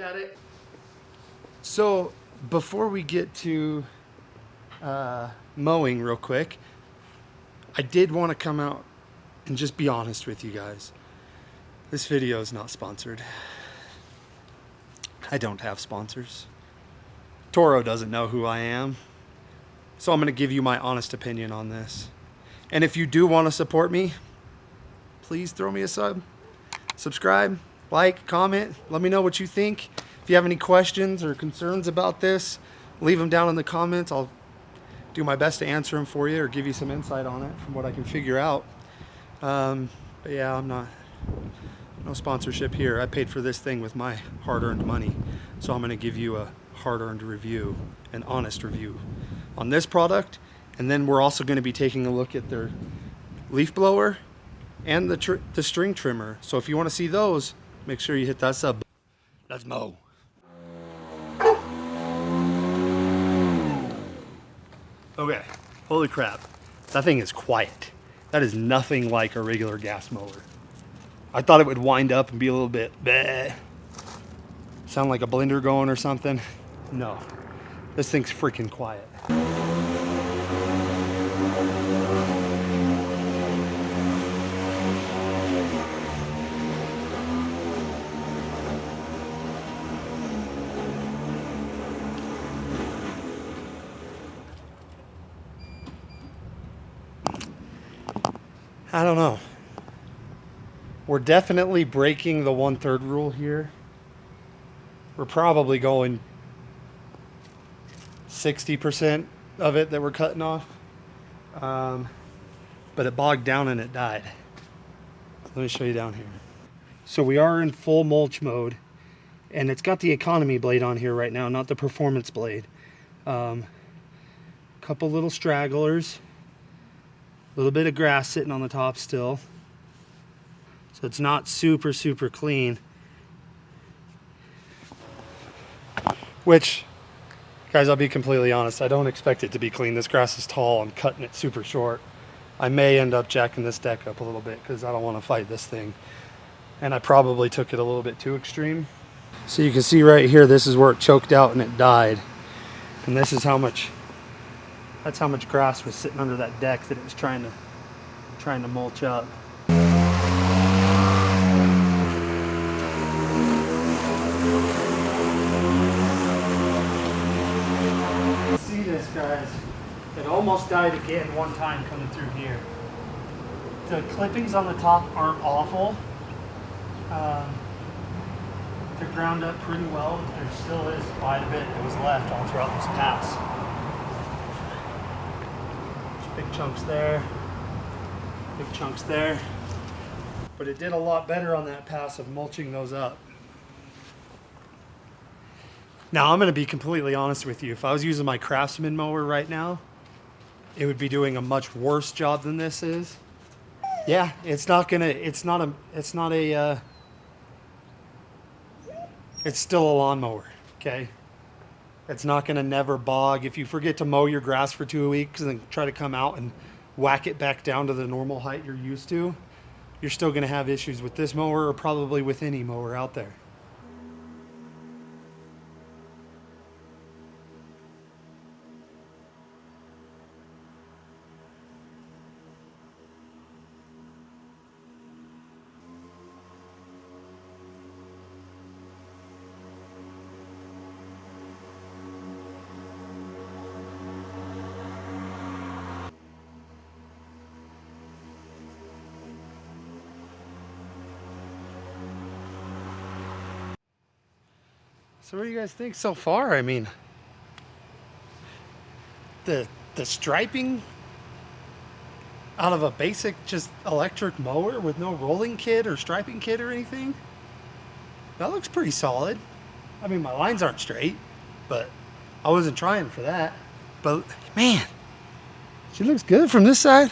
at it. So before we get to mowing real quick, I did want to come out and just be honest with you guys. This video is not sponsored. I don't have sponsors. Toro doesn't know who I am. So I'm going to give you my honest opinion on this. And if you do want to support me, please throw me a sub. Subscribe, like, comment. Let me know what you think. If you have any questions or concerns about this, leave them down in the comments. I'll do my best to answer them for you or give you some insight on it from what I can figure out. But yeah, I'm not, no sponsorship here. I paid for this thing with my hard-earned money. So I'm going to give you a hard-earned review, an honest review on this product. And then we're also going to be taking a look at their leaf blower and the string trimmer. So if you want to see those, make sure you hit that sub. Let's mow. Okay, holy crap. That thing is quiet. That is nothing like a regular gas mower. I thought it would wind up and be a little bit bleh. Sound like a blender going or something. No, this thing's freaking quiet. I don't know. We're definitely breaking the 1/3 rule here. We're probably going 60% of it that we're cutting off. But it bogged down and it died. Let me show you down here. So we are in full mulch mode, and it's got the economy blade on here right now, not the performance blade. Couple little stragglers. A little bit of grass sitting on the top still. So it's not super, super clean. Which, guys, I'll be completely honest, I don't expect it to be clean. This grass is tall. I'm cutting it super short. I may end up jacking this deck up a little bit because I don't want to fight this thing. And I probably took it a little bit too extreme. So you can see right here, this is where it choked out and it died. And this is how much, that's how much grass was sitting under that deck that it was trying to mulch up. See this, guys? It almost died again one time coming through here. The clippings on the top aren't awful. They're ground up pretty well, but there still is quite a bit that was left all throughout this pass. Big chunks there, big chunks there. But it did a lot better on that pass of mulching those up. Now I'm gonna be completely honest with you. If I was using my Craftsman mower right now, it would be doing a much worse job than this is. Yeah, it's still a lawnmower, okay? It's not gonna never bog. If you forget to mow your grass for 2 weeks and then try to come out and whack it back down to the normal height you're used to, you're still gonna have issues with this mower or probably with any mower out there. So what do you guys think so far? I mean, the striping out of a basic just electric mower with no rolling kit or striping kit or anything, that looks pretty solid. I mean, my lines aren't straight, but I wasn't trying for that. But man, she looks good from this side.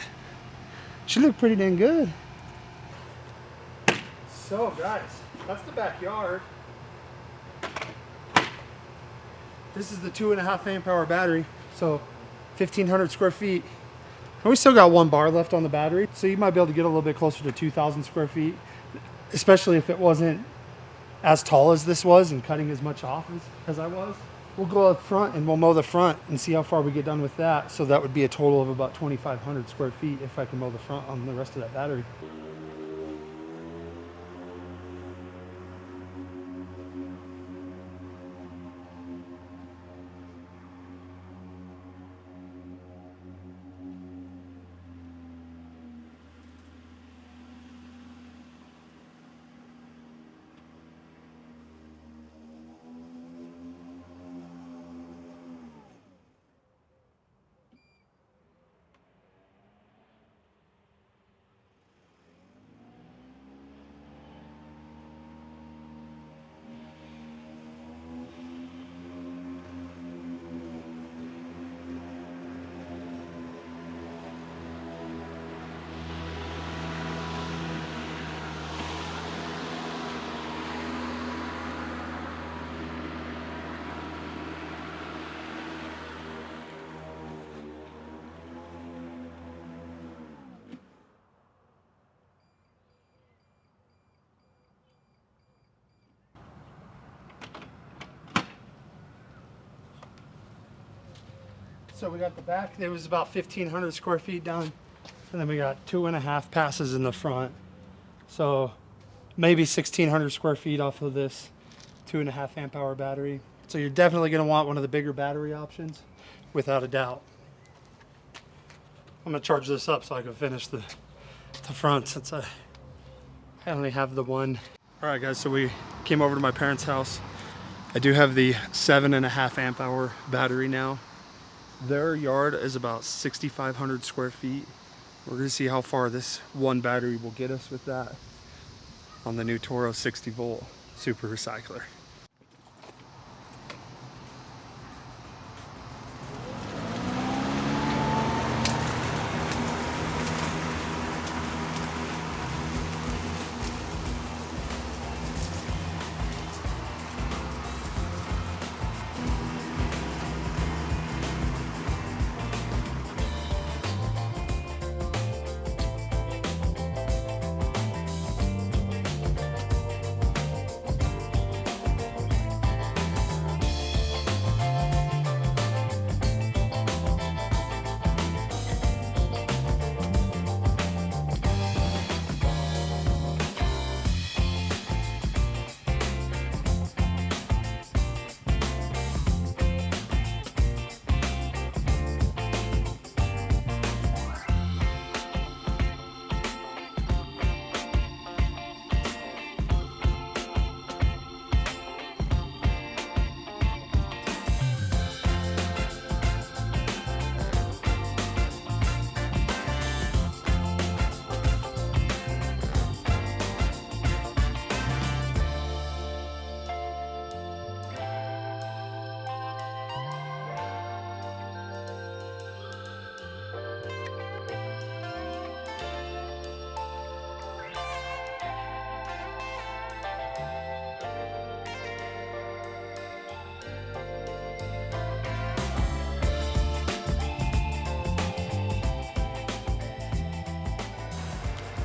She looked pretty dang good. So guys, that's the backyard. This is the 2.5 amp hour battery, so 1,500 square feet. And we still got 1 bar left on the battery, so you might be able to get a little bit closer to 2,000 square feet, especially if it wasn't as tall as this was and cutting as much off as I was. We'll go up front and we'll mow the front and see how far we get done with that. So that would be a total of about 2,500 square feet if I can mow the front on the rest of that battery. So we got the back, there was about 1,500 square feet done. And then we got 2.5 passes in the front. So maybe 1,600 square feet off of this 2.5 amp hour battery. So you're definitely gonna want one of the bigger battery options, without a doubt. I'm gonna charge this up so I can finish the front since I only have the one. All right guys, so we came over to my parents' house. I do have the 7.5 amp hour battery now. Their yard is about 6,500 square feet. We're gonna see how far this one battery will get us with that on the new Toro 60V super recycler.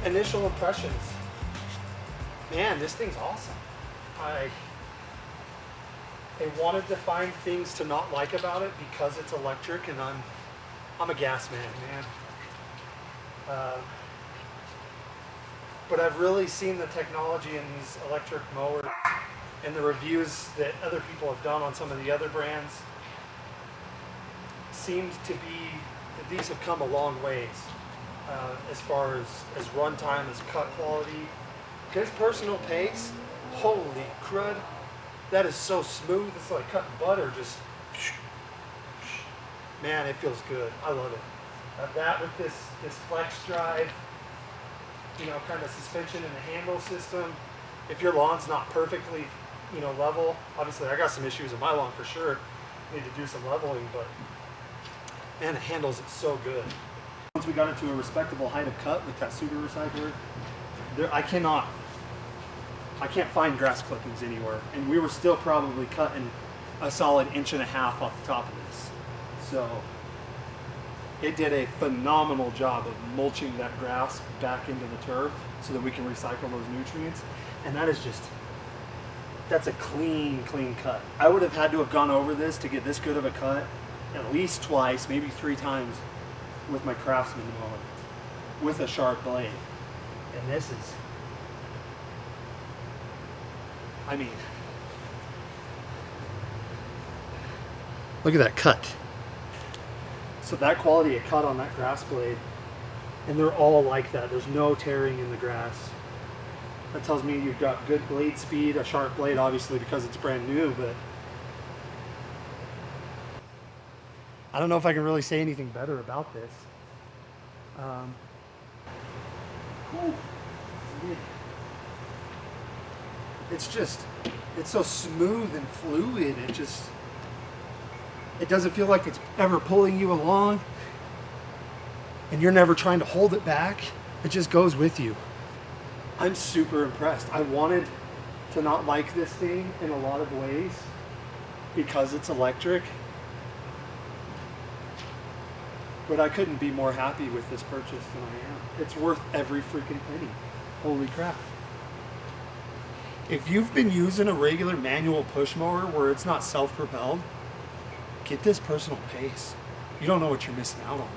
Initial impressions. Man, this thing's awesome. I wanted to find things to not like about it because it's electric, and I'm a gas man. But I've really seen the technology in these electric mowers and the reviews that other people have done on some of the other brands. Seems to be that these have come a long ways. As far as runtime, as cut quality, his personal pace, holy crud, that is so smooth. It's like cutting butter. Just, man, it feels good. I love it. That with this flex drive, you know, kind of suspension and the handle system. If your lawn's not perfectly, you know, level, obviously I got some issues in my lawn for sure. Need to do some leveling, but man, it handles it so good. Once we got it to a respectable height of cut with that super recycler, I can't find grass clippings anywhere, and we were still probably cutting a solid 1.5 inches off the top of this. So it did a phenomenal job of mulching that grass back into the turf so that we can recycle those nutrients, and that is just That's a clean cut. I would have had to have gone over this to get this good of a cut at least twice, maybe 3 times with my Craftsman mower with a sharp blade. And this is, I mean, look at that cut. So that quality of cut on that grass blade, and they're all like that. There's no tearing in the grass. That tells me you've got good blade speed, a sharp blade, obviously, because it's brand new, but I don't know if I can really say anything better about this. It's so smooth and fluid. It doesn't feel like it's ever pulling you along, and you're never trying to hold it back. It just goes with you. I'm super impressed. I wanted to not like this thing in a lot of ways because it's electric, but I couldn't be more happy with this purchase than I am. It's worth every freaking penny. Holy crap. If you've been using a regular manual push mower where it's not self-propelled, get this personal pace. You don't know what you're missing out on.